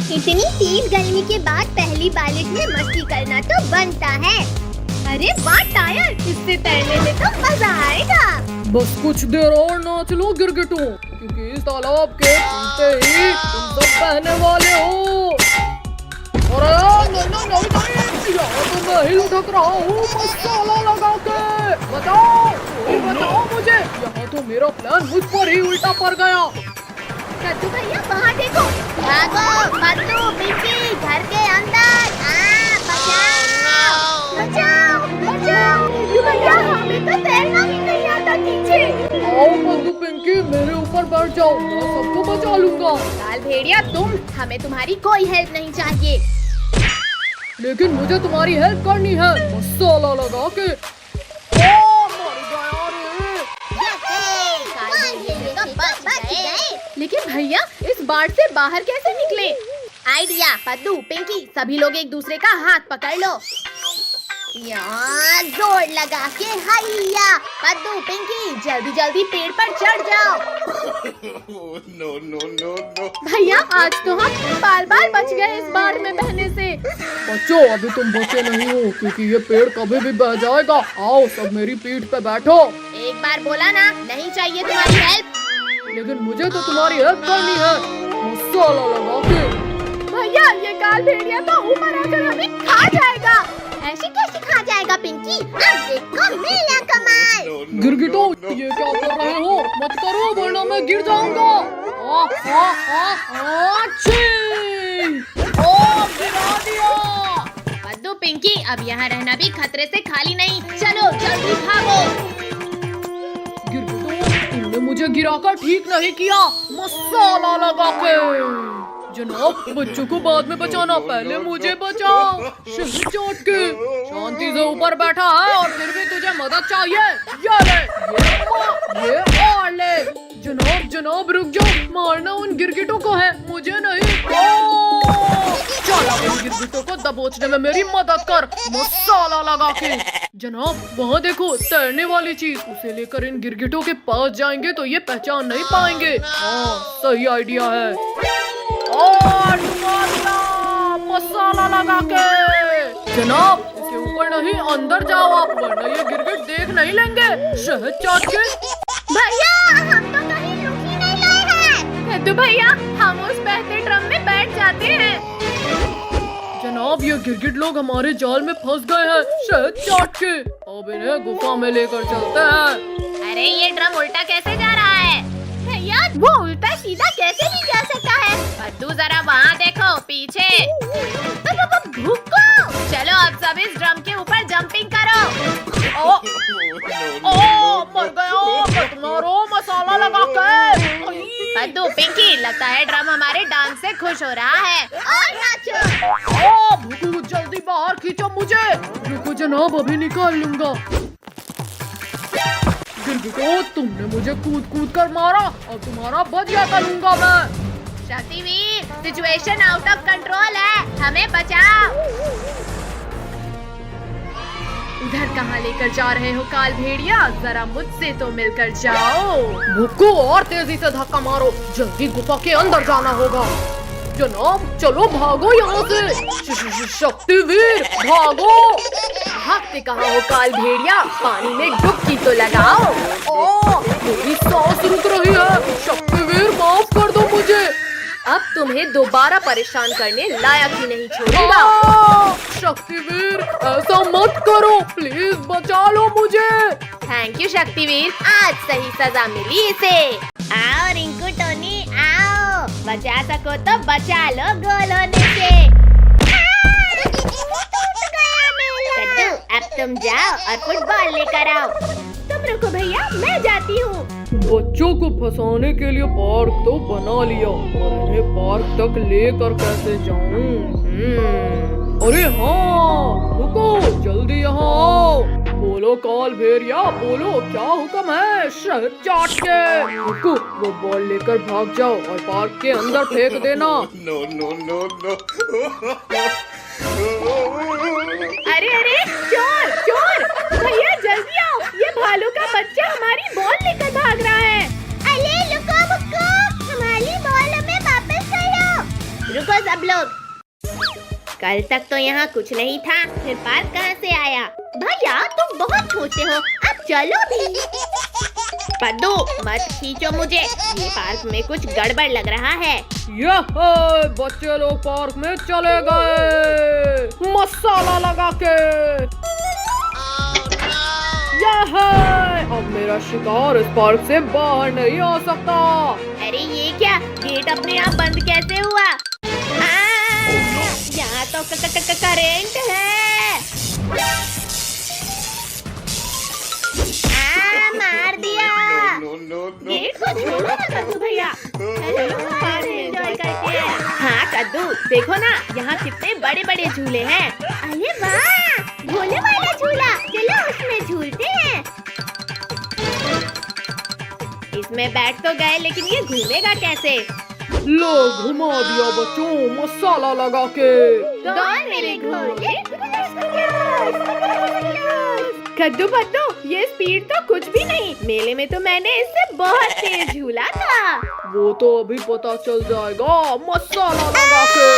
इतनी तेज गर्मी के बाद पहली बारिश में मस्ती करना तो बनता है। अरे वाह टायर, इससे तैरने में तो मजा आएगा। बस कुछ देर और नाच लो गिरगिटों, क्योंकि इस तालाब के नीचे ही तुम सब बहने वाले हो। अरे नहीं, यहाँ तो मैं ही लुढ़क रहा हूँ मसाला लगा के। बताओ, कोई बताओ मुझे, यहाँ तो मेरा प्लान मुझ पर ही उल्टा पड़ गया। कद्दू भैया वहाँ देखो, भागो कद्दू पिंकी, घर के अंदर। बचाओ बचाओ बचाओ। कद्दू भैया हमें तो तैरना भी नहीं आता नीचे। आओ कद्दू पिंकी, मेरे ऊपर बैठ जाओ, मैं सबको बचा लूंगा। लाल भेड़िया तुम, हमें तुम्हारी कोई हेल्प नहीं चाहिए। लेकिन मुझे तुम्हारी हेल्प करनी है मसाला लगा के। लेकिन भैया इस बाढ़ से बाहर कैसे निकले? आइडिया, कद्दू पिंकी सभी लोग एक दूसरे का हाथ पकड़ लो। यहाँ जोर लगा के हैया। कद्दू पिंकी जल्दी जल्दी पेड़ पर चढ़ जाओ। No. भैया आज तो हम बाल बाल बच गए इस बाढ़ में बहने से। बच्चों अभी तुम बचे नहीं हो, क्योंकि ये पेड़ कभी भी बह जाएगा। आओ सब मेरी पीठ पे बैठो। एक बार बोला ना, नहीं चाहिए तुम्हारी हेल्प। लेकिन मुझे तो तुम्हारी हेल्प करनी है मसाला लगा के। भैया ये काल भेड़िया तो ऊपर आकर हमें खा जाएगा। ऐसे कैसे खा जाएगा पिंकी? अब देखो मेरा कमाल। गिरगिटो ये क्या कर रहे हो? मत करो वरना मैं गिर जाऊंगा। ओ गिरा दिया। कद्दू पिंकी अब यहाँ रहना भी खतरे से खाली नहीं। चलो जल्दी भागो। गिरगिटो तुमने मुझे गिराकर ठीक नहीं किया मसाला लगा के। जनाब बच्चों को बाद में बचाना, पहले मुझे बचाओ। शहर चोट के शांति से ऊपर बैठा है और फिर भी तुझे मदद चाहिए। ये ले, ये और ले। जनाब रुक जाओ, मारना उन गिरगिटों को है, मुझे नहीं। चलो उन गिरगिटों को दबोचने में मेरी मदद कर मसाला लगा के। जनाब वहाँ देखो तैरने वाली चीज, उसे लेकर इन गिरगिटों के पास जाएंगे तो ये पहचान नहीं पाएंगे। हाँ सही आइडिया है। और मसाला लगा के। जनाब इसके ऊपर नहीं, अंदर जाओ आप, वरना ये गिरगिट देख नहीं लेंगे। शहद चाट के। भैया हम तो कहीं रुक ही नहीं रहे हैं। कद्दू भैया हम उस बहते ड्रम में बैठ जाते हैं। जनाब ये गिरगिट लोग हमारे जाल में फंस गए हैं शहद चाट के। अब इन्हें गुफा में लेकर चलते हैं। अरे ये ड्रम उल्टा कैसे जा रहा है? भैया वो उल्टा सीधा कैसे नहीं जा सकता है? कद्दू जरा वहाँ देखो पीछे। भूखो। चलो अब सब इस ड्रम के ऊपर जंपिंग करो। मर गया, मारो मसाला लगा के। कद्दू पिंकी लगता है ड्रम हमारे डांस से खुश हो रहा है। और नाचो। भूखू जल्दी बाहर खींचो मुझे। रुको जनाब अभी निकाल लूंगा। गिरगिटो तुमने मुझे कूद कूद कर मारा और तुम्हारा बदला करूंगा मैं। Shaktiveer situation out of control है, हमें बचाओ। उधर कहाँ लेकर जा रहे हो काल भेड़िया? जरा मुझसे तो मिलकर जाओ। भुक्को और तेजी से धक्का मारो, जल्दी गुफा के अंदर जाना होगा। जनाब चलो भागो यहाँ से। शक्तिवीर भागो। भागते कहाँ हो काल भेड़िया? पानी में डुबकी तो लगाओ। मेरी सांस रुक रही है। शक्तिवीर माफ कर दो मुझे। अब तुम्हें दोबारा परेशान करने लायक ही नहीं छोड़ूंगा। शक्तिवीर ऐसा मत करो, प्लीज बचा लो मुझे। थैंक यू शक्तिवीर, आज सही सजा मिली इसे। आओ रिंकू टोनी आओ, बचा सको तो बचा लो गोल होने से। कद्दू अब तुम जाओ और फुटबॉल लेकर आओ। तुम रुको भैया, मैं जाती हूँ। बच्चों को फंसाने के लिए पार्क तो बना लिया, और इन्हें पार्क तक लेकर कैसे जाऊं? अरे हाँ रुको, जल्दी यहाँ आओ। बोलो काल भेड़िया, बोलो क्या हुक्म है? शहद चाट के। रुको वो बॉल लेकर भाग जाओ और पार्क के अंदर फेंक देना। No. अरे अरे चोर चोर, भैया जल्दी आओ, ये भालू का बच्चा हमारी बॉल लेकर भाग रहा है। अरे लुको बुक्को, हमारी बॉल हमें वापस करो। रुको सब सब लोग। कल तक तो यहाँ कुछ नहीं था, फिर पार्क कहाँ से आया? भैया तुम बहुत छोटे हो, अब चलो भी। पद्दू मत खींचो मुझे, ये पार्क में कुछ गड़बड़ लग रहा है। यह बच्चे लोग पार्क में चले गए मसाला लगा के। यह अब मेरा शिकार इस पार्क से बाहर नहीं आ सकता। अरे ये क्या, गेट अपने आप बंद कैसे हुआ? यहाँ तो करेंट है। मार दिया। No, no, no. गेट को छोड़ो ना कद्दू भैया। एंजॉय करते हैं। हाँ कद्दू, देखो ना यहाँ कितने बड़े बड़े झूले हैं। अरे वाह, झूले वाला झूला, चलो उसमें झूलते हैं। इसमें बैठ तो गए, लेकिन ये घूमेगा कैसे? लो घुमा दिया बच्चों मसाला लगा के। कौन मेरे घोड़े? कद्दू पद्दू, ये स्पीड तो कुछ भी नहीं। मेले में तो मैंने इससे बहुत तेज झूला था। वो तो अभी पता चल जाएगा मसाला लगा के।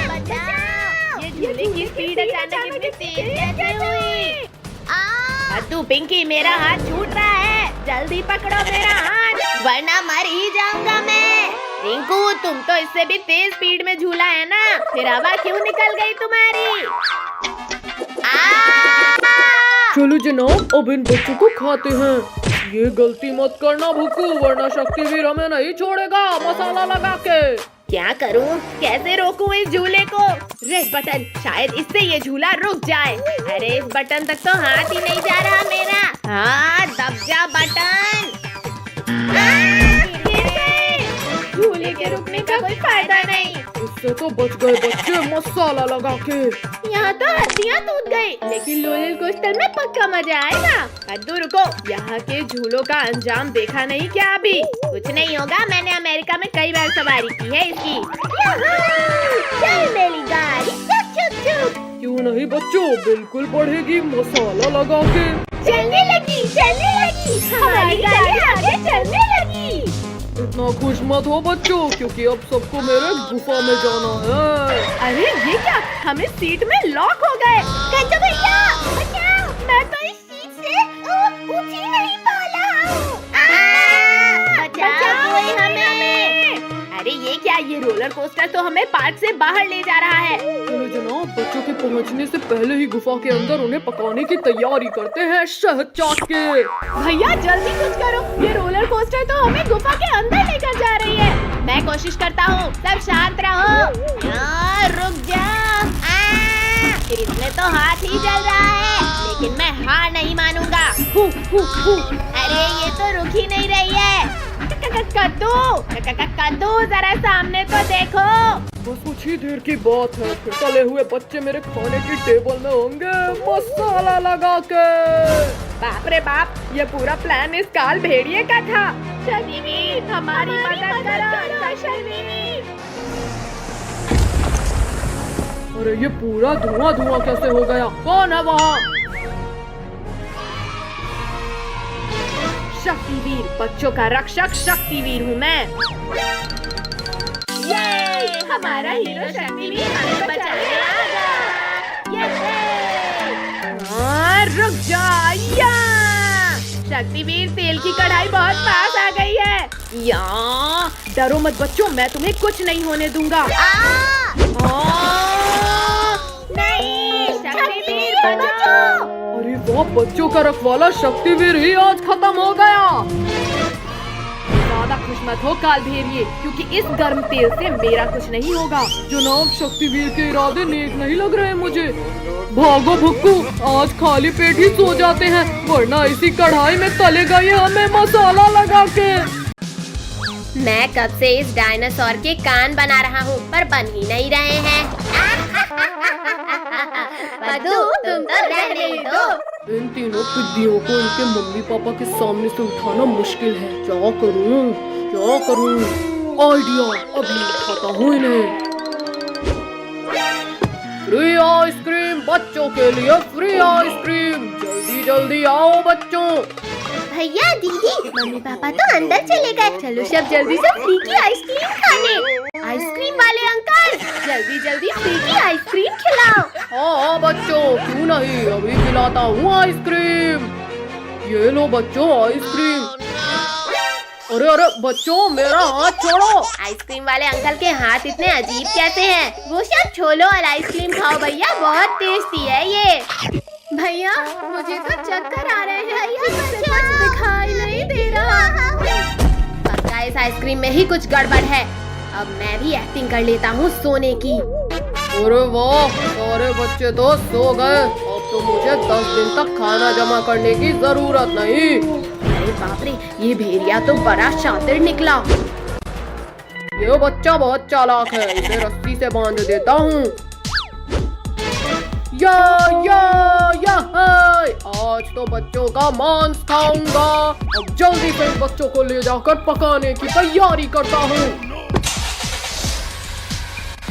बचाओ! ये झूले की स्पीड अचानक इतनी तेज कैसे हुई? कद्दू पिंकी, मेरा हाथ छूट रहा है, जल्दी पकड़ो मेरा हाथ, वरना मर ही जाऊंगा मैं। रिंकू, तुम तो इससे भी तेज स्पीड में झूला है ना, फिर हवा क्यों निकल गई तुम्हारी? चलो जनाब, अब इन बच्चों को खाते हैं। ये गलती मत करना भुक्कू, वरना शक्तिवीर हमें नहीं छोड़ेगा मसाला लगा के। क्या करूं? कैसे रोकूं इस झूले को? रेड बटन, शायद इससे ये झूला रुक जाए। अरे इस बटन तक तो हाथ ही नहीं जा रहा मेरा। हाँ, दब जा बटन। गिर गए। झूले के रुकने का कोई फायदा नहीं। इससे तो बच गए बच्चे मसाला लगा के। यहाँ तो हड्डियाँ टूट गई, लेकिन रोलर कोस्टर में पक्का मजा आएगा। कद्दू रुको, यहाँ के झूलों का अंजाम देखा नहीं क्या अभी? कुछ नहीं होगा, मैंने अमेरिका में कई बार सवारी की है इसकी। चल मेरी गाड़ी, चुप चुप चुप। क्यों नहीं बच्चों, बिल्कुल बढ़ेगी मसाला लगा के। चलने लगी, हमारी गाड़ी आगे चलने लगी। इतना खुश मत हो बच्चों, क्योंकि अब सबको मेरे गुफा में जाना है। अरे ये क्या, हम इस सीट में लॉक हो गए। कद्दू भैया बचाओ, मैं तो इस सीट से ऊंची नहीं पाला हूँ। बचाओ कोई हमें। अरे ये क्या, ये रोलर कोस्टर तो हमें पार्क से बाहर ले जा रहा है। चलो जनाब, बच्चों के पहुंचने से पहले ही गुफा के अंदर उन्हें पकाने की तैयारी करते हैं शहद चाट के। भैया जल्दी कुछ करो, ये रोलर कोस्टर तो हमें गुफा के अंदर लेकर जा रही है। मैं कोशिश करता हूँ, सब शांत रहो। रुक जाओ। फिर इसमें तो हाथ ही जल रहा है, लेकिन मैं हार नहीं मानूंगा। अरे ये तो रुक ही नहीं रही है। कद्दू जरा सामने तो देखो। बस कुछ ही देर की बात है, फिर तले हुए बच्चे मेरे खाने की टेबल में होंगे मसाला लगा के। बाप रे बाप, ये पूरा प्लान इस काल भेड़िए का था। शनिवीर, हमारी मदद करो शनिवीर। अरे ये पूरा धुआं धुआं कैसे हो गया? कौन है वहाँ? शक्तिवीर, बच्चों का रक्षक शक्तिवीर हूँ मैं। ये हमारा हीरो शक्तिवीर हमें बचाने आ गया। रुक जा। शक्तिवीर, तेल की कढ़ाई बहुत पास आ गई है। डरो मत बच्चों, मैं तुम्हें कुछ नहीं होने दूंगा। नहीं, शक्तिवीर बचाओ। अरे वाह, बच्चों का रखवाला शक्तिवीर ही आज खत्म हो गया। ज्यादा खुश मत हो काल भेड़िए, क्योंकि इस गर्म तेल से मेरा कुछ नहीं होगा। जनाब, शक्तिवीर के इरादे नेक नहीं लग रहे मुझे। भागो भुक्कू, आज खाली पेट ही सो जाते हैं, वरना इसी कढ़ाई में तलेगा ये हमें मसाला लगा के। मैं कब से इस डायनासोर के कान बना रहा हूँ, पर बन ही नहीं रहे हैं। पद्दू, तुम तो रहने दो। इन तीनों पिद्दियों को इनके मम्मी पापा के सामने से उठाना मुश्किल है। क्या करूँ? आइडिया, अभी उठाता हूँ इन्हें। फ्री आइसक्रीम बच्चों के लिए, फ्री आइसक्रीम, जल्दी जल्दी आओ बच्चों। भैया दीदी मम्मी पापा तो अंदर चले गए। चलो सब जल्दी से फ्री की आइसक्रीम खाने। आइसक्रीम वाले अंकल जल्दी जल्दी फ्री की आइसक्रीम खिलाओ। हाँ बच्चों, क्यों नहीं, अभी खिलाता हूँ आइसक्रीम। ये लो बच्चों आइसक्रीम। अरे अरे बच्चों, मेरा हाथ छोड़ो। आइसक्रीम वाले अंकल के हाथ इतने अजीब कैसे हैं? वो सब छोड़ो और आइसक्रीम खाओ भैया, बहुत टेस्टी है ये। भैया मुझे तो चक्कर आ रहे हैं, मुझसे कुछ दिखाई नहीं दे रहा। पक्का इस आइसक्रीम में ही कुछ गड़बड़ है। अब मैं भी एक्टिंग कर लेता हूँ सोने की। अरे वाह, सारे बच्चे तो सो गए। अब तो मुझे 10 दिन तक खाना जमा करने की जरूरत नहीं। अरे बाप रे, ये भेड़िया तो बड़ा शातिर निकला। ये बच्चा बहुत चालाक है, इसे रस्सी से बांध देता हूँ। या हाय, आज तो बच्चों का मांस खाऊंगा। अब जल्दी से बच्चों को ले जाकर पकाने की तैयारी करता हूँ।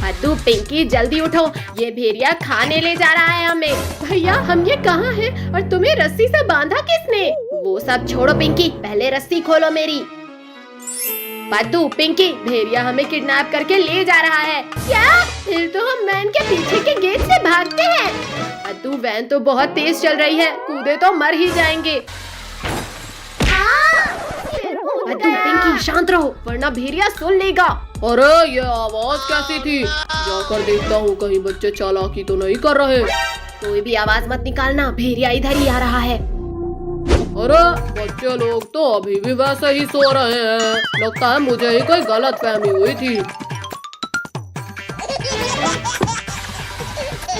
पद्दू पिंकी जल्दी उठो, ये भेड़िया खाने ले जा रहा है हमें। भैया हम ये कहाँ हैं और तुम्हें रस्सी से बांधा किसने? वो सब छोड़ो पिंकी, पहले रस्सी खोलो मेरी। पद्दू पिंकी, भेड़िया हमें किडनैप करके ले जा रहा है। क्या? फिर तो हम वैन के पीछे के गेट से भागते हैं। पद्दू वैन तो बहुत तेज चल रही है, कूदे तो मर ही जाएंगे। पद्दू पिंकी शांत रहो, वरना भेड़िया सुन लेगा। अरे ये आवाज कैसी थी? जाकर देखता हूँ कहीं बच्चे चालाकी तो नहीं कर रहे। कोई भी आवाज मत निकालना, भेड़िया इधर ही आ रहा है। अरे बच्चे लोग तो अभी भी वैसे ही सो रहे हैं। लगता है मुझे ही कोई गलत फहमी हुई थी।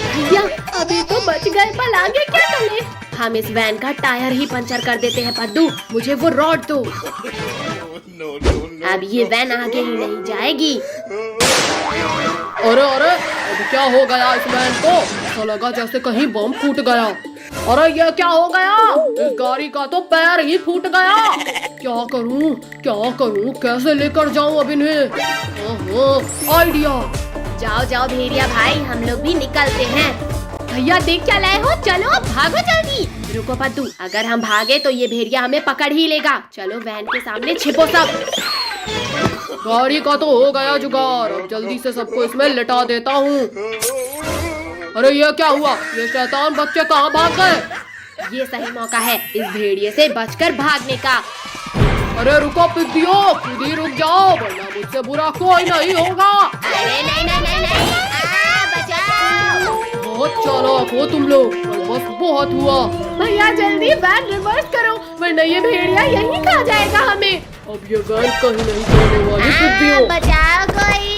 भैया अभी तो बच गए, पर आगे क्या करें? हम इस वैन का टायर ही पंचर कर देते हैं। पद्दू मुझे वो रॉड दो। अब ये वैन आगे ही नहीं जाएगी। अरे अरे, अब क्या हो गया इस वैन को? ऐसा लगा जैसे कहीं बम फूट गया। अरे ये क्या हो गया? इस गाड़ी का तो पैर ही फूट गया। क्या करूं, कैसे लेकर जाऊं अब इन्हें? आइडिया। जाओ जाओ भेड़िया भाई, हम लोग भी निकलते हैं। भैया देख क्या लाए हो, चलो भागो जल्दी। रुको पद्दू, अगर हम भागे तो ये भेड़िया हमें पकड़ ही लेगा। चलो वैन के सामने छिपो सब। गाड़ी का तो हो गया जुगाड़, अब जल्दी से सबको इसमें लिटा देता हूँ। अरे ये क्या हुआ? ये शैतान बच्चे कहाँ भाग गए? ये सही मौका है इस भेड़िए से बचकर भागने का। अरे रुको पिद्दियो, खुद ही रुक जाओ, वरना मुझसे बुरा कोई नहीं होगा। अरे नहीं, बचाओ। बहुत चालाक हो तुम लोग, पर बस बहुत हुआ। भैया जल्दी वैन रिवर्स करो, वरना ये भेड़िया यहीं खा जाएगा हमें। अब ये वैन कहीं नहीं जाने वाली पिद्दियो। बचाओ कोई।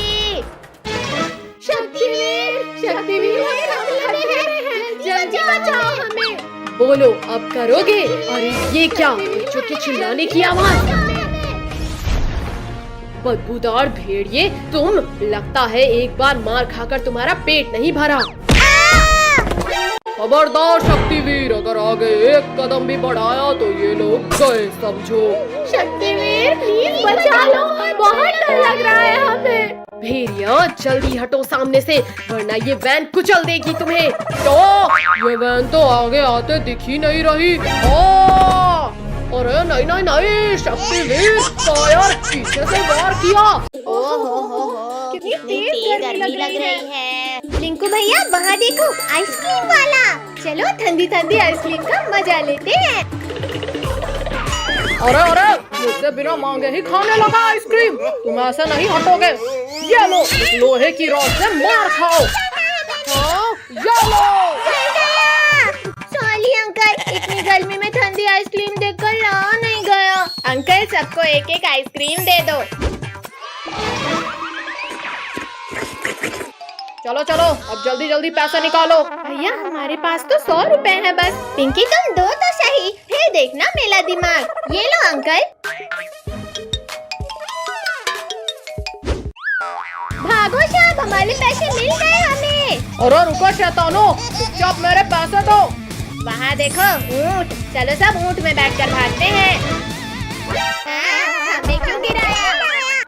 शक्तिवीर हमें हमले में है, जल्दी बचाओ हमें। बोलो अब करोगे? अरे ये क्या, बच्चों के चिल्लाने की आवाज। बदबूदार भेड़िए तुम, लगता है एक बार मार खाकर तुम्हारा पेट नहीं भरा। खबरदार शक्तिवीर, अगर आगे एक कदम भी बढ़ाया तो ये लोग गए समझो। शक्तिवीर प्लीज बचा लो, बहुत डर लग रहा है हमें। भेड़िया जल्दी हटो सामने से, वरना ये वैन कुचल देगी तुम्हें। तो ये वैन तो आगे आते दिख ही नहीं रही। अरे नहीं, शक्तिवीर फायर, पीछे से वार किया। कितनी तेज गर्मी लग रही है। लिंकू भैया वहाँ देखो, आइसक्रीम वाला। चलो ठंडी ठंडी आइसक्रीम का मजा लेते हैं। अरे मुझसे बिना मांगे ही खाने लगा आइसक्रीम। तुम ऐसे नहीं हटोगे। ये लो, इस लोहे की रॉड से मार खाओ। ये लो। सॉरी अंकल, इतनी गर्मी में ठंडी आइसक्रीम देखकर रहा नहीं गया। अंकल सबको एक एक आइसक्रीम दे दो। चलो अब जल्दी पैसा निकालो। भैया हमारे पास तो 100 रुपए है बस। पिंकी तुम दो तो सही, फिर देखना मेरा दिमाग। ये लो अंकल। भागो साहब, हमारे पैसे मिल गए हमें। अरे रुको शैतानो, चुपचाप मेरे पैसे दो। वहाँ देखो ऊँट, चलो सब ऊँट में बैठकर भागते हैं। हमें क्यों गिराया?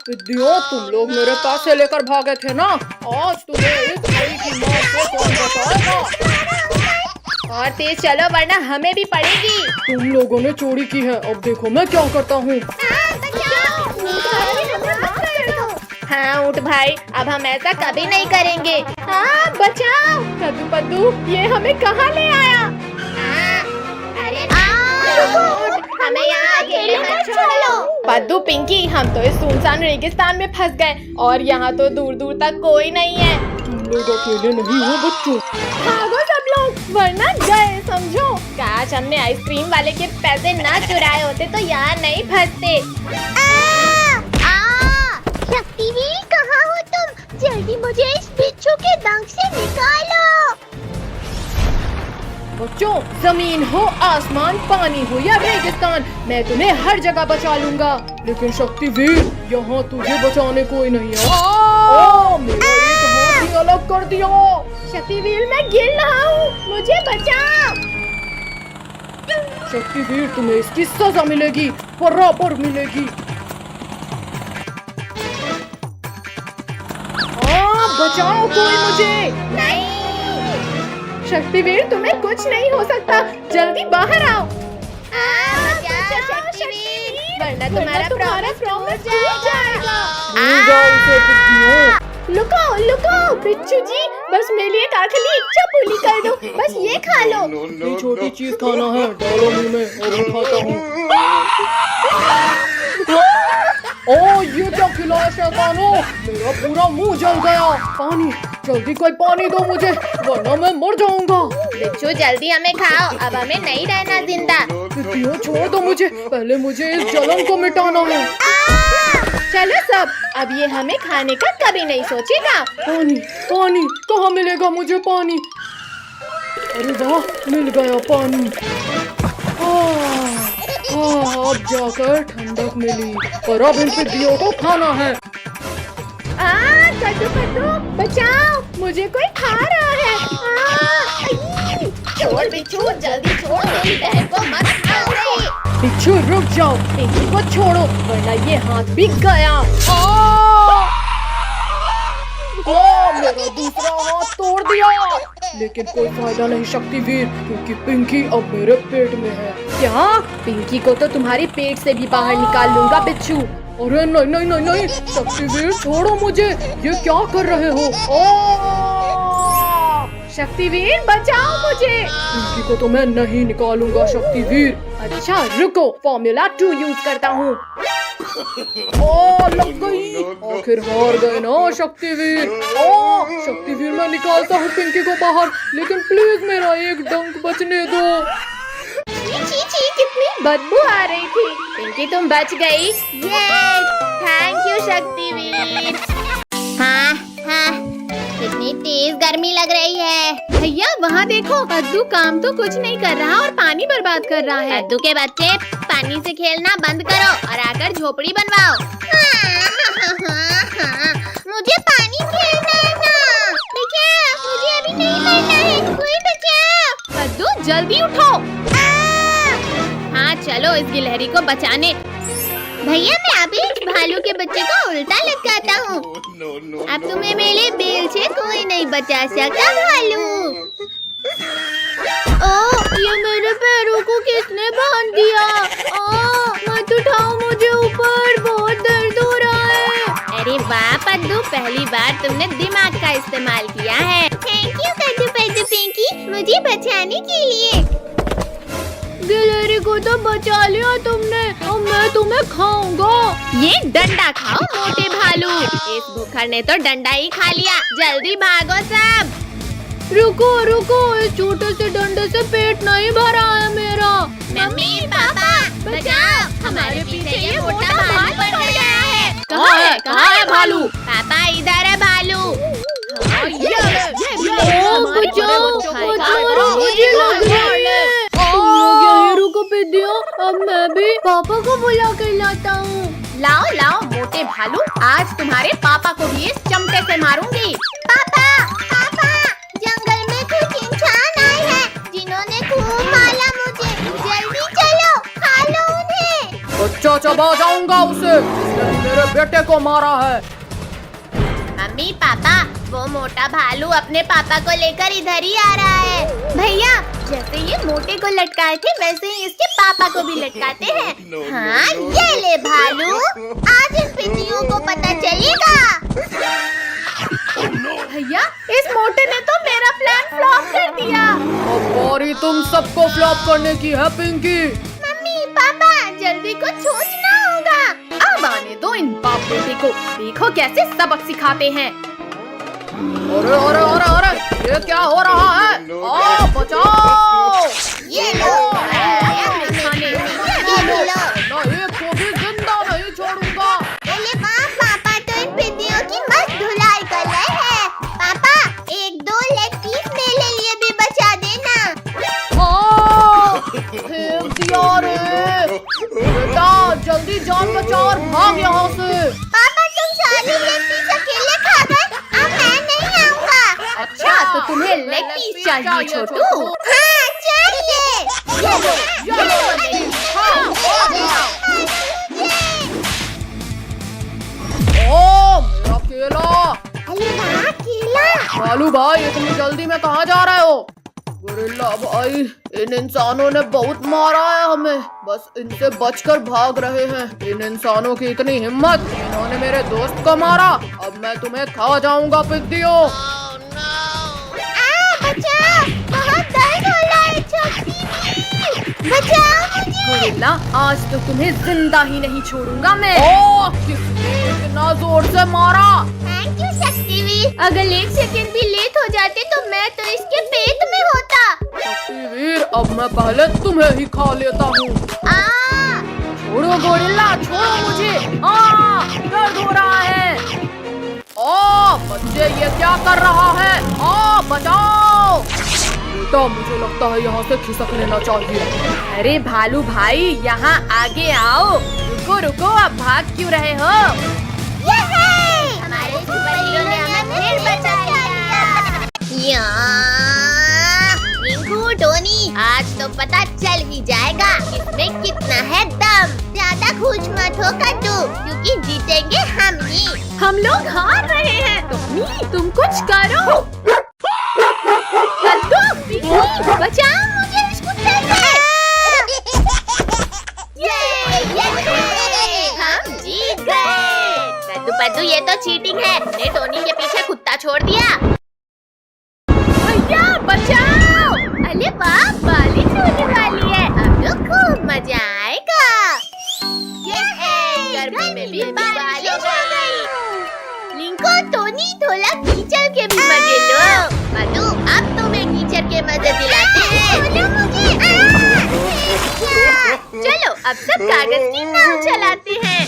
विद्यो, तुम लोग मेरे पैसे लेकर भागे थे ना, आज तुम्हें इस घड़ी की मार से कौन बचाएगा? और तेज चलो वरना हमें भी पड़ेगी। तुम लोगों ने चोरी की है, अब देखो मैं क्या करता हूँ। हाँ ऊँट भाई, अब हम ऐसा कभी नहीं करेंगे। हाँ बचाओ। कद्दू पद्दू ये हमें कहाँ ले आया? अरे हमें यहाँ अकेले मत छोड़ो। पद्दू पिंकी, हम तो इस सुनसान रेगिस्तान में फंस गए और यहाँ तो दूर दूर तक कोई नहीं है। तुम लोग अकेले नहीं हो बच्चों। भागो सब लोग वरना गए समझो। काश हमने आइसक्रीम वाले के पैसे ना चुराए होते तो यहाँ नहीं फंसते। शक्तिवीर कहाँ हो तुम? जल्दी मुझे इस बिच्छू के डंक से निकालो। बच्चों, जमीन हो आसमान, पानी हो या रेगिस्तान, मैं तुम्हें हर जगह बचा लूंगा। लेकिन शक्तिवीर, यहाँ तुझे बचाने कोई नहीं है। मेरा एक हाथ ही अलग कर दिया। शक्तिवीर मैं गिर रहा हूँ, मुझे बचाओ। शक्तिवीर, तुम्हें इसकी सजा मिलेगी, बराबर मिलेगी। बचाओ कोई मुझे। नहीं शक्तिवीर, तुम्हें कुछ नहीं हो सकता, जल्दी बाहर आओ। शक्तिवीर, वरना तुम्हारा प्रॉमिस टूट जाएगा। लुको लुको बिच्छू जी, बस मेरे लिए एक आखिरी इच्छा पूरी कर दो, बस ये खा लो। ये छोटी चीज खाना है, डालो मुंह में और मैं खाता हूँ। ओ ये क्या खिलाया शैतानों, मेरा पूरा मुंह जल गया। पानी, जल्दी कोई पानी दो मुझे, वरना मैं मर जाऊंगा। बिच्छू जल्दी हमें खाओ, अब हमें नहीं रहना जिंदा। क्यों छोड़ दो मुझे, पहले मुझे इस जलन को मिटाना है। चलो सब, अब ये हमें खाने का कभी नहीं सोचेगा। पानी, पानी कहाँ मिलेगा मुझे पानी? अरे वाह, मिल गया पानी। अब जाकर ठंडक मिली, पर अब इन पिद्दियों को खाना है। कद्दू कद्दू बचाओ, मुझे कोई खा रहा है। छोड़ बिच्छू, जल्दी छोड़, मेरी बहन को मत खाओ। बिच्छू रुक जाओ, पिंकी को छोड़ो वरना ये हाथ बिक गया। मेरा दूसरा हाथ तोड़ दिया, लेकिन कोई फायदा नहीं शक्तिवीर, क्योंकि पिंकी अब मेरे पेट में है। क्या? पिंकी को तो तुम्हारे पेट से भी बाहर निकाल लूंगा बिच्छू। अरे नहीं नहीं नहीं नहीं, शक्तिवीर छोड़ो मुझे, ये क्या कर रहे हो? शक्तिवीर बचाओ मुझे। पिंकी को तो मैं नहीं निकालूंगा शक्तिवीर। अच्छा रुको, फॉर्मूला 2 यूज करता हूँ। लग गई, आखिर हार गए ना शक्तिवीर। शक्तिवीर मैं निकालता हूँ पिंकी को बाहर, लेकिन प्लीज मेरा एक डंक बचने दो। छी कितनी बदबू आ रही थी। पिंकी तुम बच गई। Thank you Shaktiveer. हाँ कितनी तेज गर्मी लग रही है। भैया वहाँ देखो, कद्दू काम तो कुछ नहीं कर रहा और पानी बर्बाद कर रहा है। कद्दू के बच्चे, पानी से खेलना बंद करो और आकर झोपड़ी बनवाओ। मुझे पानी खेलना है ना। देखिए, मुझे अभी नहीं मरना है, कोई बचाओ। कद्दू जल्दी उठो। हाँ चलो इस गिलहरी को बचाने। भैया मैं अभी इस भालू के बच्चे को उल्टा लटकाता हूँ। अब तुम्हें मेरे बेल से कोई नहीं बचा सका भालू। ये मेरे पैरों को किसने बांध दिया? मत उठाओ मुझे ऊपर, बहुत दर्द हो रहा है। अरे वाह पद्दू, पहली बार तुमने दिमाग का इस्तेमाल किया है। थैंक यू कद्दू पद्दू पिंकी, मुझे बचाने के लिए। गिलहरी को तो बचा लिया तुमने, अब मैं तुम्हें खाऊंगा। ये डंडा खाओ मोटे भालू, इस भूखर ने तो डंडा ही खा लिया। जल्दी भागो सब। रुको रुको, इस छोटे से डंडे से पेट नहीं भरा है मेरा। मम्मी पापा बचाओ, हमारे पीछे ये मोटा भालू पड़ गया है। कहाँ है भालू? पापा इधर है भालू। अब मैं भी पापा को बुला कर लाता हूँ। लाओ लाओ मोटे भालू, आज तुम्हारे पापा को भी इस चमटे से मारूंगी। पापा पापा, जंगल में कुछ इंसान आए हैं जिन्होंने खूब मारा मुझे, जल्दी चलो खा लो उन्हें। बच्चा चबा जाऊंगा उसे, इसने मेरे बेटे को मारा है। मम्मी पापा, वो मोटा भालू अपने पापा को लेकर इधर ही आ रहा है। भैया, जैसे ये मोटे को लटकाए थे वैसे ही इसके पापा को भी लटकाते हैं। हाँ, ये ले भालू, आज इन पिंडियों को पता चलेगा। भैया, इस मोटे ने तो मेरा प्लान फ्लॉप कर दिया। अब बारी तुम सबको फ्लॉप करने की है पिंकी। मम्मी पापा, जल्दी कुछ सोचना होगा। अब आने दो इन बाप बेटे को, देखो कैसे सबक सिखाते हैं। अरे अरे अरे अरे, ये क्या हो रहा है? आओ बचाओ! ये लो, खाने ये लो। ना एक को भी जिंदा नहीं छोड़ूंगा। अरे वाह, पापा तो इन पिंडियों की मस्त धुलाई कर रहे हैं। पापा, एक दो लेग पीस मेरे लिए भी बचा देना। हाँ, फेंक दिया रे। बेटा जल्दी जान बचा और भाग यहाँ से। पापा, तुम सारे लेग पीस अकेले खा गए, अब मैं नहीं आऊँगा। अच्छा, तो तुम्हें लेग पीस चाहिए छोटू? हाँ, चाहिए। ये लो, नहीं, हाँ, ओ मेरा केला। अरे वाह, केला। भालू भाई, इतनी जल्दी में कहाँ जा रहे हो? गोरिल्ला भाई, इन इंसानों ने बहुत मारा है हमें, बस इनसे बचकर भाग रहे हैं। इन इंसानों की इतनी हिम्मत, इन्होंने मेरे दोस्त को मारा। अब मैं तुम्हें खा जाऊंगा पिद्दियों। बचाओ, बहुत दर्द हो रहा है छोटी। बचाओ मुझे। गोरिल्ला, आज तो तुम्हें जिंदा ही नहीं छोड़ूंगा मैं। ओ, किसने इतना जोर से मारा? Thank you Shaktiveer. अगर 1 सेकंड भी लेट हो जाते तो मैं तो इसके पेट में होता। वीर, अब मैं पहले तुम्हें ही खा लेता हूँ। छोड़ो गोरिल्ला, छोड़ो मुझे। दर्द हो रहा है। ओ बच्चे, ये क्या कर रहा है? बचाओ! बेटा, मुझे लगता है यहाँ से खिसक लेना चाहिए। अरे भालू भाई, यहाँ आगे आओ। रुको रुको, अब भाग क्यों रहे हो? हमारे सुपर हीरो ने हमें फिर बचा लिया। रिंकू, टोनी, आज तो पता चल ही जाएगा इसमें कितना है दम। ज्यादा खुश मत हो कद्दू, क्योंकि जीतेंगे हम ही। हम लोग हार रहे हैं। तुम कुछ करो। कद्दू, पिंकी, बचाओ मुझे इस कुत्ते से। हम जीत गए। कद्दू पद्दू, ये तो चीटिंग है। ने टोनी के पीछे कुत्ता छोड़ दिया। भैया बचाओ! अरे वाह, बालिश होने वाली है, अब तो खूब मजा आएगा। गर्मी में भी बालिश हो गई। लिंको, टोनी, थोड़ा कीचड़ के भी मजे लो। मधु, अब तुम्हें कीचड़ के मजे दिलाते हैं। चलो, अब सब कागज की नाव चलाते हैं।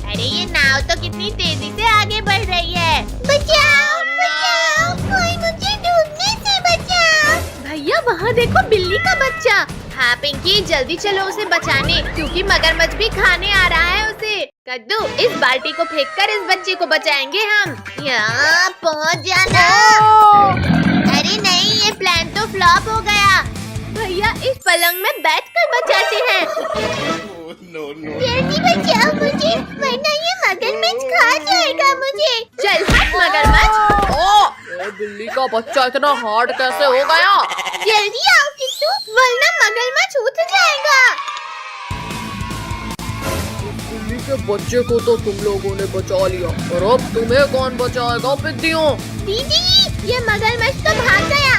अरे ये नाव तो कितनी तेजी से आगे बढ़ रही है। बचाओ, बचाओ, कोई मुझे डूबने से बचाओ। भैया, वहाँ देखो बिल्ली का बच्चा। हाँ पिंकी, जल्दी चलो उसे बचाने, क्योंकि मगरमच्छ भी खाने आ रहा है उसे। कद्दू, इस बाल्टी को फेंककर इस बच्चे को बचाएंगे हम। यहाँ पहुँच जाना। अरे नहीं, ये प्लान तो फ्लॉप हो गया। भैया, इस पलंग में बैठकर बचाते हैं। जल्दी बचाओ मुझे, वरना ये मगरमच्छ खा जाएगा मुझे। चल हट मगरमच्छ। ये बिल्ली का बच्चा इतना हार्ड कैसे हो गया? जल्दी आओ किट्टू, वरना मगरमच्छ उठ जाएगा। बिल्ली के बच्चे को तो तुम लोगों ने बचा लिया, और अब तुम्हें कौन बचाएगा पिद्दियों? दीदी, ये मगरमच्छ तो भाग गया।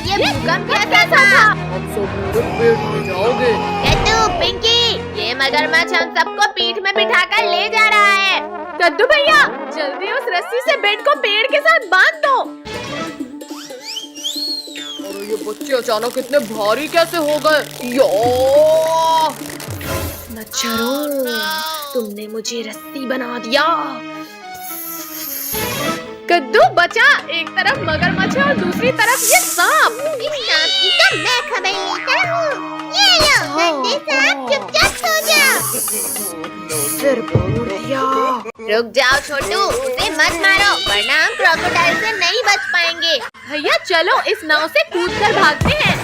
ये भूकंप कैसा था? अब सब मेरे पेट में जाओगे। कद्दू, पिंकी, ये मगरमच्छ हम सबको पीठ में बिठाकर ले जा रहा है। कद्दू भैया, जल्दी उस रस्सी से बेड को पेड़ के साथ बांध दो। और ये बच्चे अचानक इतने भारी कैसे हो गए? मच्छरों, तुमने मुझे रस्सी बना दिया। कद्दू बचा, एक तरफ मगरमच्छ और दूसरी तरफ ये सांप। इस सांप की तो मैं खबर लेता हूँ। ये लो, गंदे सांप, चुपचाप सो जाओ। सिर फोड़ दिया। रुक जाओ छोटू, उसे मत मारो, वरना हम क्रोकोडाइल से नहीं बच पाएंगे। भैया चलो, इस नाव से कूदकर भागते हैं।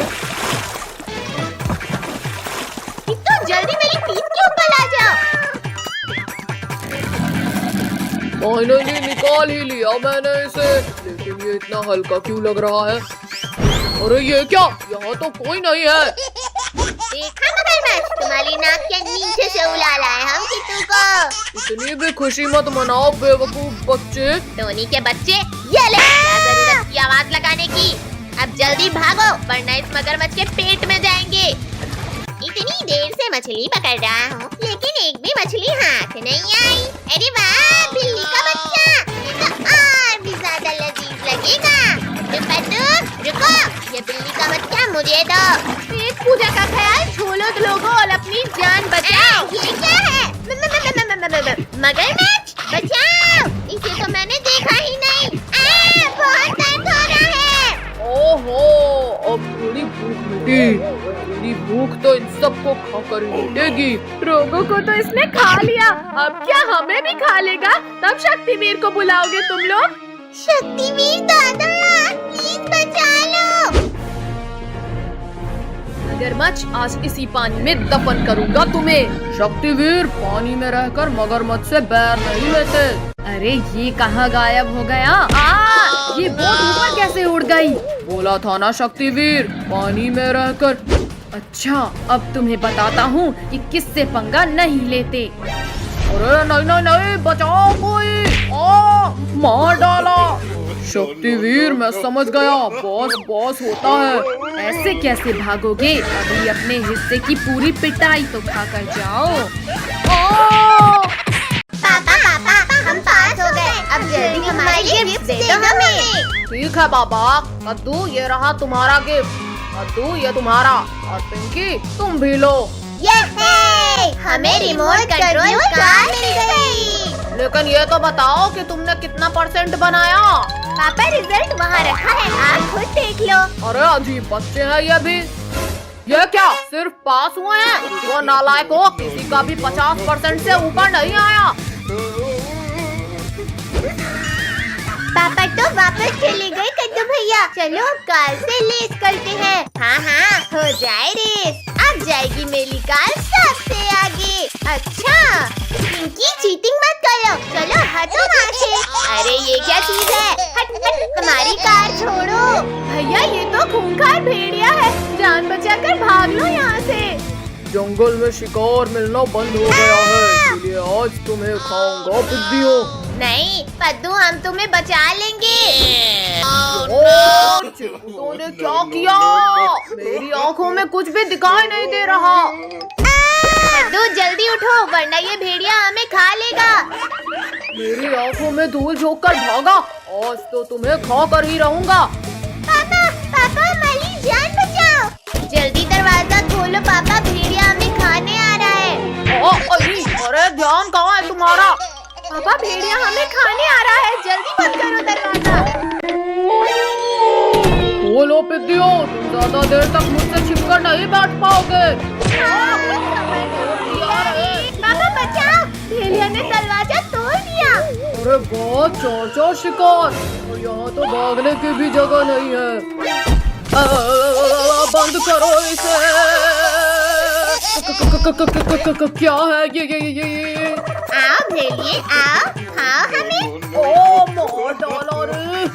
तो जल्दी मेरी पीठ के ऊपर आ जाओ। फाइनली निकाल ही लिया मैंने इसे, लेकिन ये इतना हल्का क्यों लग रहा है? अरे ये क्या, यहाँ तो कोई नहीं है। देखा मगरमच्छ, तुम्हारी नाक के नीचे से उड़ा लाए हम किट्टू को। इतनी भी खुशी मत मनाओ बेवकूफ बच्चे। टोनी के बच्चे, ये ले क्या जरूरत की आवाज लगाने की। अब जल्दी भागो वरना इस मगरमच्छ के पेट में जाएंगे। इतनी देर से मछली पकड़ रहा हूँ लेकिन एक भी मछली हाथ नहीं आई। अरे वाह, बिल्ली का बच्चा, ये तो और भी ज्यादा लजीज लगेगा। रुको, ये बिल्ली का बच्चा मुझे दो। पेट पूजा का ख्याल छोड़ो लोगों और अपनी जान बचाओ। ये क्या है? मगरमच्छ बचाओ, इसे तो मैंने देखा ही नहीं। बहुत दर्द हो रहा है। ओहो, अब थोड़ी भूख मिटी। मेरी भूख तो इन सबको खाकर ही मिटेगी। रोगों को तो इसने खा लिया, अब क्या हमें भी खा लेगा? तब शक्तिवीर को बुलाओगे तुम लोग? शक्तिवीर दादा, प्लीज बचा लो। मगरमच्छ, आज इसी पानी में दफन करूंगा तुम्हें। शक्तिवीर, पानी में रहकर मगरमच्छ से बैर नहीं लेते। अरे ये कहाँ गायब हो गया? ये बोट ऊपर कैसे उड़ गई? बोला था ना शक्तिवीर, पानी में रहकर। अच्छा, अब तुम्हें बताता हूँ कि किससे पंगा नहीं लेते। अरे नहीं नहीं नहीं, बचाओ कोई। मार डाला। शक्तिवीर, मैं समझ गया, बॉस बॉस होता है। ऐसे कैसे भागोगे? अभी अपने हिस्से की पूरी पिटाई तो खाकर जाओ। पापा, हम पास हो गए। अब जल्दी हमारे गिफ्ट दे दो हमें। ठीक है बाबा। कद्दू, ये रहा तुम्हारा गिफ्ट। कद्दू, ये तुम्हारा। और पिंकी, तुम भी लो। हमें रिमोट कंट्रोल कार मिल गई। लेकिन ये तो बताओ कि तुमने कितना % बनाया? पापा, रिजल्ट वहाँ रखा है, आप खुद देख लो। अरे अजीब बच्चे हैं ये भी। ये क्या, सिर्फ पास हुए हैं? वो नालायक हो, किसी का भी 50% से ऊपर नहीं आया। पापा तो वापस चले गए कद्दू भैया। चलो अब कार से रेस करते हैं। हाँ, हो जाए रेस। अब जाएगी मेरी कार सबसे आगे। अच्छा, पिंकी चीटिंग मत करो। चलो हटो वहाँ से। अरे ये क्या चीज है? हट, हमारी कार छोड़ो। भैया, ये तो खूंखार भेड़िया है, जान बचाकर भाग लो यहाँ से। जंगल में शिकार मिलना बंद हो गया है, इसलिए आज तुम्हें खाऊंगा बुद्धियों। नहीं पद्दू, हम तुम्हें बचा लेंगे। चिंटू ने क्या किया? मेरी आंखों में कुछ भी दिखाई नहीं दे रहा। पद्दू जल्दी उठो वरना ये भेड़िया हमें खा लेगा। मेरी आंखों में धूल झोंक कर भागा, आज तो तुम्हें खा कर ही रहूंगा। पापा, हमारी जान बचाओ। जल्दी दरवाजा खोलो पापा, भेड़िया हमें खाने आ रहा है। अरे ध्यान कहाँ है तुम्हारा? पापा, भेड़िया हमें खाने आ रहा है, जल्दी बंद करो दरवाजा। बोलो पिद्दियों, तुम ज्यादा देर तक मुझसे छिपकर नहीं बैठ पाओगे। पापा बचाओ, भेड़िया ने दरवाजा तोड़ दिया। अरे बहुत चौर शिकार, और यहाँ तो भागने की भी जगह नहीं है। बंद करो इसे। क्या है ये? आओ भेड़िए, आओ, खाओ हमें। मार डाला रे।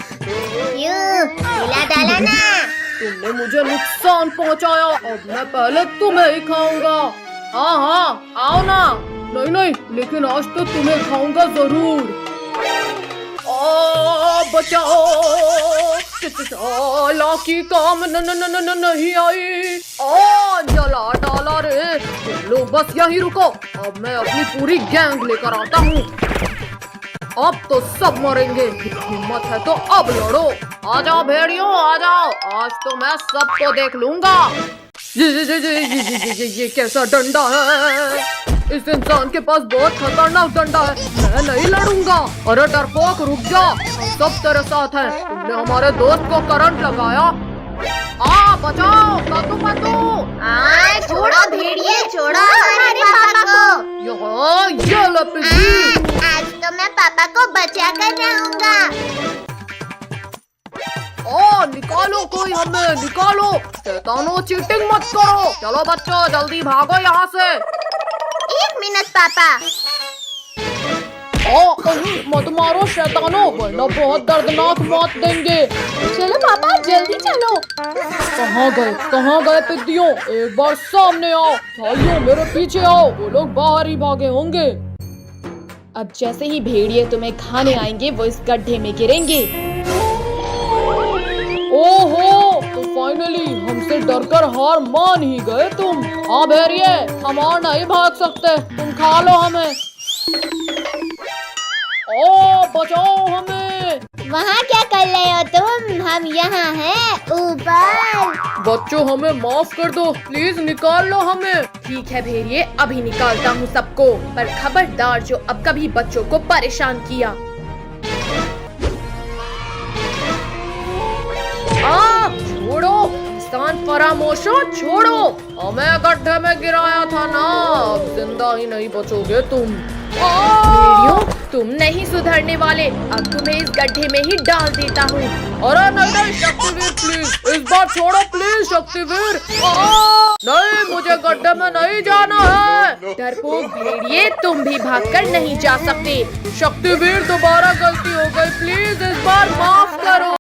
खिला डाला ना। तुमने मुझे नुकसान पहुंचाया, अब मैं पहले तुम्हें ही खाऊंगा। हाँ, आओ ना। नहीं, लेकिन आज तो तुम्हें खाऊंगा जरूर। बचाओ, लाकी काम नहीं आई। जला डाला रे। तुम लोग बस यहीं रुको, अब मैं अपनी पूरी गैंग लेकर आता हूँ। अब तो सब मरेंगे, हिम्मत है तो अब लड़ो। आ जाओ भेड़ियों, आ जाओ, आज तो मैं सबको देख लूंगा। ये कैसा डंडा है? इस इंसान के पास बहुत खतरनाक डंडा है, मैं नहीं लड़ूंगा। अरे डरपोक, रुक जा, हम सब तेरे साथ हैं। तुमने हमारे दोस्त को करंट लगाया। बचाओ, पद्दू। छोड़ो भेड़िए, छोड़ो हमारे पापा को। ये लो पिद्दी। आज तो मैं पापा को बचा कर रहूंगा। निकालो कोई हमें, निकालो। शैतानों, चीटिंग मत करो। चलो बच्चों, जल्दी भागो यहाँ से। 1 मिनट पापा। मत मारो शैतानों, वरना बहुत दर्दनाक मौत देंगे। चलो पापा जल्दी चलो। कहाँ गए पिद्दियों? एक बार सामने आओ। भाइयों मेरे पीछे आओ, वो लोग बाहर ही भागे होंगे। अब जैसे ही भेड़िए तुम्हें खाने आएंगे वो इस गड्ढे में गिरेंगे। ओहो, तो फाइनली हमसे डरकर हार मान ही गए तुम। हाँ भेड़िए, हम और नहीं भाग सकते, तुम खा लो हमें। ओ बचाओ हमें। वहाँ क्या कर रहे हो तुम? हम यहाँ हैं ऊपर। बच्चों हमें माफ कर दो, प्लीज निकाल लो हमें। ठीक है भेड़िए, अभी निकालता हूँ सबको, पर खबरदार जो अब कभी बच्चों को परेशान किया। छोड़ो इंसान फरामोशो, छोड़ो। हमें गड्ढे में गिराया था ना, अब जिंदा ही नहीं बचोगे तुम। भेड़ियों तुम नहीं सुधरने वाले, अब तुम्हें इस गड्ढे में ही डाल देता हूँ। अरे नहीं शक्तिवीर, प्लीज इस बार छोड़ो प्लीज शक्तिवीर। नहीं, मुझे गड्ढे में नहीं जाना है। डरपोक भेड़िए, तुम भी भागकर नहीं जा सकते। शक्तिवीर दोबारा गलती हो गई, प्लीज इस बार माफ